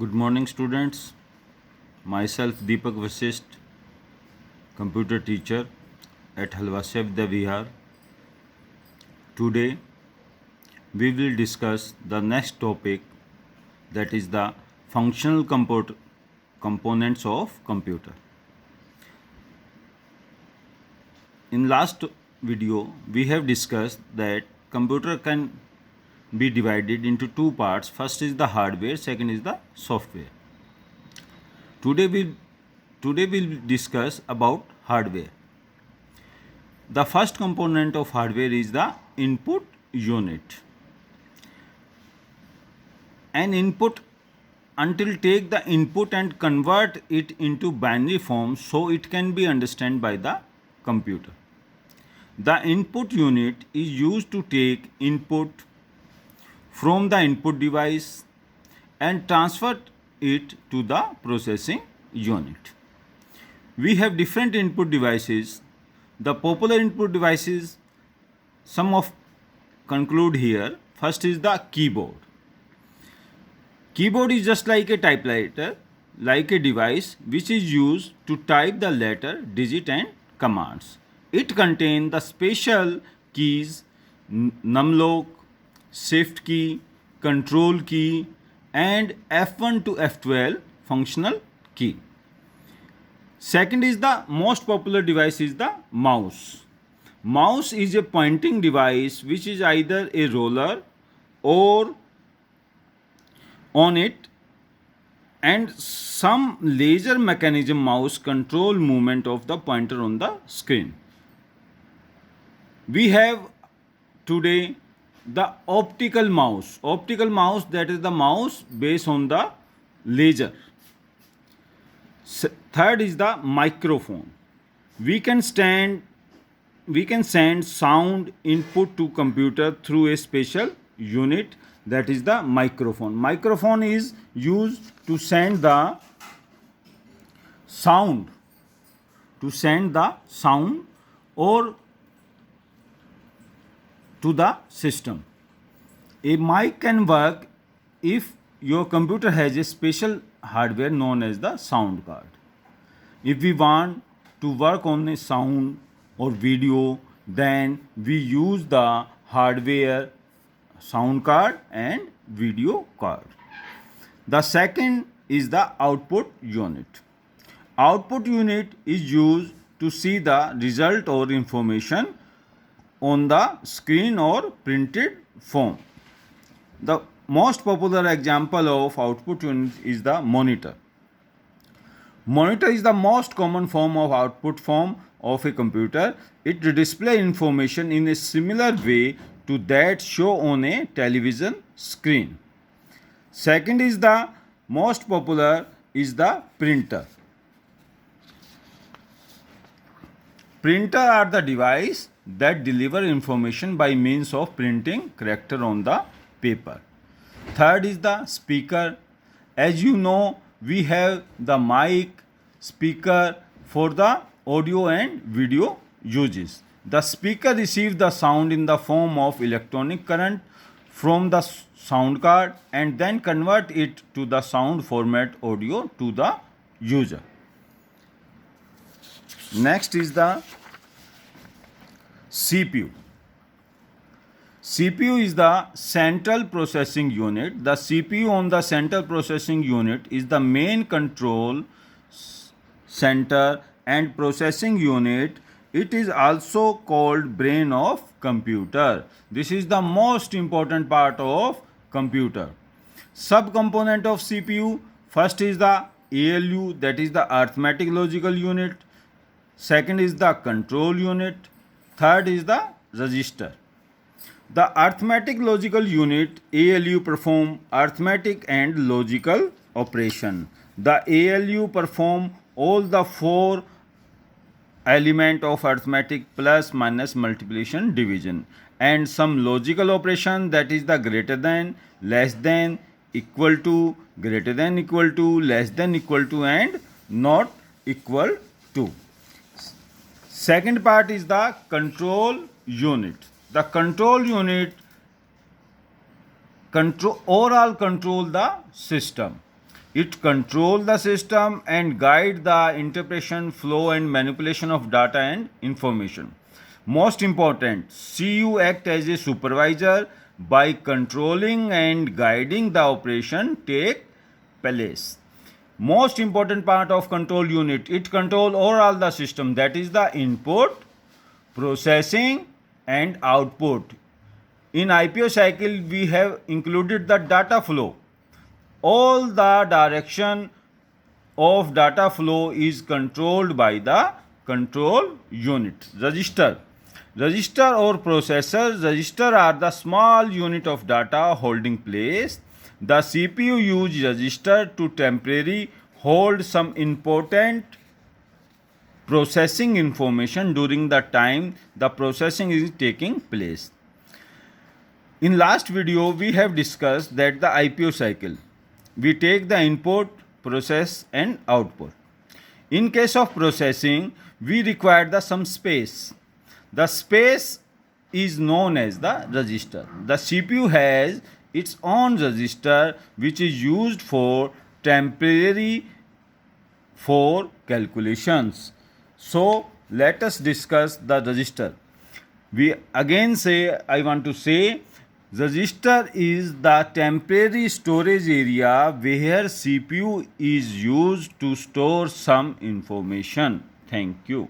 Good morning, students. Myself Deepak Vasisht, computer teacher at Halwasya Vidya Vihar. Today, we will discuss the next topic, that is the functional components of computer. In last video, we have discussed that computer can be divided into two parts. First is the hardware, second is the software. Today we'll discuss about hardware. The first component of hardware is the input unit. An input until take the input and convert it into binary form so it can be understood by the computer. The input unit is used to take input from the input device and transfer it to the processing unit. We have different input devices. The popular input devices, some of conclude here. First is the keyboard. Keyboard is just like a typewriter, like a device which is used to type the letter, digit and commands. It contains the special keys, numlock, shift key, control key and F1 to F12 functional key. Second is the most popular device is the mouse. Mouse is a pointing device which is either a roller or on it and some laser mechanism mouse control movement of the pointer on the screen. We have today the optical mouse. Optical mouse, that is the mouse based on the laser. Third is the microphone. We can send sound input to computer through a special unit, that is the microphone. Microphone is used to send the sound or to the system. A mic can work if your computer has a special hardware known as the sound card. If we want to work on a sound or video, then we use the hardware sound card and video card. The second is the output unit. Output unit is used to see the result or information on the screen or printed form. The most popular example of output unit is the monitor. Monitor is the most common form of output form of a computer. It displays information in a similar way to that shown on a television screen. Second is the most popular is the printer. Printer are the device that deliver information by means of printing character on the paper. Third is the speaker. As you know, we have the mic, speaker for the audio and video uses. The speaker receives the sound in the form of electronic current from the sound card and then convert it to the sound format audio to the user. Next is the CPU. CPU is the central processing unit. The CPU on the central processing unit is the main control center and processing unit. It is also called brain of computer. This is the most important part of computer. Subcomponent of CPU, first is the ALU, that is the arithmetic logical unit. Second is the control unit. Third is the register. The arithmetic logical unit ALU perform arithmetic and logical operation. The ALU perform all the four element of arithmetic plus, minus, multiplication, division and some logical operation, that is the greater than, less than, equal to, greater than equal to, less than equal to and not equal to. Second part is the control unit. The control unit overall control the system. It controls the system and guide the interpretation, flow and manipulation of data and information. Most important, CU act as a supervisor by controlling and guiding the operation take place. Most important part of control unit, it control overall the system, that is the input, processing and output. In IPO cycle we have included the data flow. All the direction of data flow is controlled by the control unit. Register or processor. Register are the small unit of data holding place. The CPU use register to temporarily hold some important processing information during the time the processing is taking place. In last video we have discussed that the IPO cycle, we take the input, process and output. In case of processing, we require some space. The space is known as the register. The CPU has its own register which is used for temporary for calculations. So let us discuss the register. We again say, I want to say, register is the temporary storage area where CPU is used to store some information. Thank you.